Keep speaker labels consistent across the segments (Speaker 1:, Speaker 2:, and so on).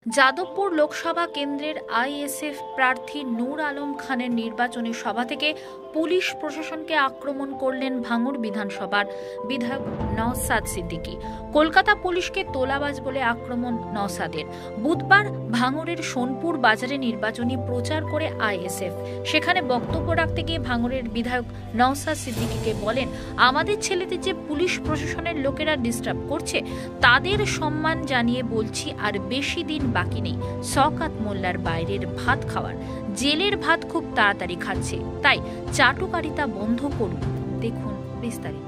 Speaker 1: যাদবপুর লোকসভা কেন্দ্রের আইএসএফ প্রার্থী নূর আলম খানের নির্বাচনী সভা থেকে পুলিশ প্রশাসনকে আক্রমণ করলেন ভাঙড় বিধানসভার বিধায়ক নওসাদ সিদ্দিকী। কলকাতা পুলিশকে তোলাবাজ বলে আক্রমণ নওসাদের। বুধবার ভাঙড়ের সোনপুর বাজারে নির্বাচনী প্রচার করে আইএসএফ। সেখানে বক্তব্য রাখতে গিয়ে ভাঙড়ের বিধায়ক নওসাদ সিদ্দিকীকে বলেন, আমাদের ছেলেদের যে পুলিশ প্রশাসনের লোকেরা ডিস্টার্ব করছে তাদের সম্মান জানিয়ে বলছি, আর বেশি দিন বাকি নেই শওকত মোল্লার বাইরের ভাত খাওয়ার। জেলের ভাত খুব তাড়াতাড়ি খাচ্ছে, তাই চাটুকারিতা বন্ধ করুন। দেখুন বিস্তারিত।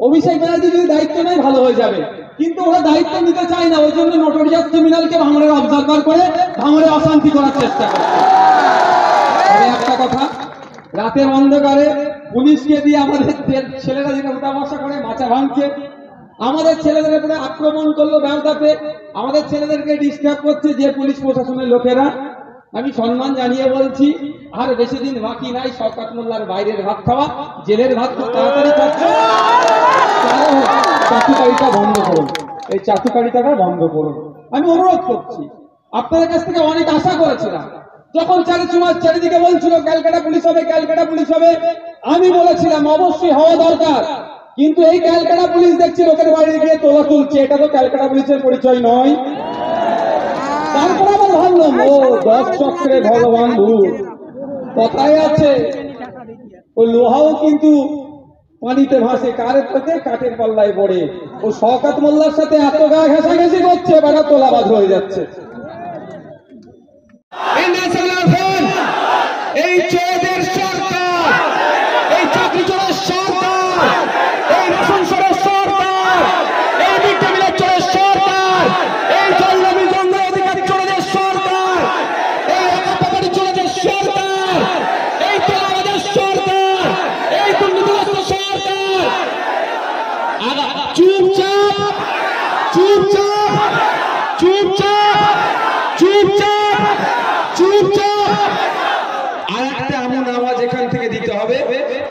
Speaker 2: অভিষেক ব্যানার্জি যদি দায়িত্ব নেয় ভালো হয়ে যাবে, কিন্তু ওরা দায়িত্ব নিতে চায় না। ওই জন্য নোটোরিয়াস ক্রিমিনালকে ভাঙড়ের অবজারভার করে ভাঙড়ে অশান্তি করার চেষ্টা করছে। একটা কথা, রাতের অন্ধকারে পুলিশকে দিয়ে আমাদের ছেলেরা যেটা উঠাবসা করে মাচা ভাঙছে, আমাদের ছেলেদের উপরে আক্রমণ করলো ব্যবধাতে, আমাদের ছেলেদেরকে ডিস্টার্ব করছে যে পুলিশ প্রশাসনের লোকেরা। আমি সম্মান জানিয়ে বলছি, আর বেশি দিন বাকি নাই শওকত মোল্লার বাইরের ভাত খাওয়া। জেলের ভাত খুব তাড়াতাড়ি খাচ্ছে। চাটুকারিতা বন্ধ করুন, এই চাটুকারিতাটা বন্ধ করুন। আমি অনুরোধ করছি, আপনাদের কাছ থেকে অনেক আশা করেছিলাম। যখন চারিদিকে বলছিল ক্যালকাটা পুলিশ হবে, ক্যালকাটা পুলিশ হবে, আমি বলেছিলাম অবশ্যই হওয়া দরকার। কিন্তু এই ক্যালকাটা পুলিশ দেখছি লোকের বাড়ি গিয়ে তোলা তুলছে, এটা তো ক্যালকাটা পুলিশের পরিচয় নয়। তারপর আবার ভাবলাম, ও 10 চক্রে ভগবান ভূত, কথায় আছে ওই লোহাও কিন্তু পানিতে ভাসে, কারের থেকে কাঠের পাল্লায় পড়ে। ও শওকত মোল্লার সাথে এত গা ঘেঁষাঘেঁষি করছে, বেটা তোলাবাজ হয়ে যাচ্ছে। এই চোরদের সরকার, এই চাকরি চোরের সরকার, এই রেশন চোরের সরকার, এই মিড ডে মিলের চোরের সরকার, এই জলজমি জঙ্গল অধিকার চোরেদের সরকার, এই একাপাবাড়ি চোরেদের সরকার, এই তোলাবাজের সরকার, এই দুর্নীতিগ্রস্ত সরকার। চুপচাপ চুপচাপ চুপচাপ চুপচাপ চুপচাপ। আর একটা এমন আওয়াজ এখান থেকে দিতে হবে,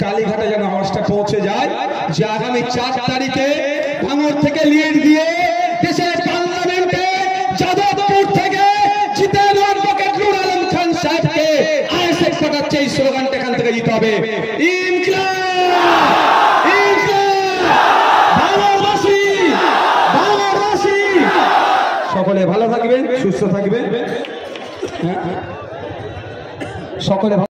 Speaker 2: কালীঘাটে যেন আওয়াজটা পৌঁছে যায়, যে আগামী 4 তারিখে ভাঙড় থেকে লিড দিয়ে দেশের পার্লামেন্টে যাদবপুর থেকে জিতেন অ্যাডভোকেট নূর আলম খান সাহেবকে আইএসএফ পাঠাচ্ছে। এই স্লোগানটা এখান থেকে দিতে হবে, ইনকিলাব ইনকিলাব ভাঙড়বাসী ভাঙড়বাসী। সকলে ভালো থাকবেন, সুস্থ থাকবেন, সকলে।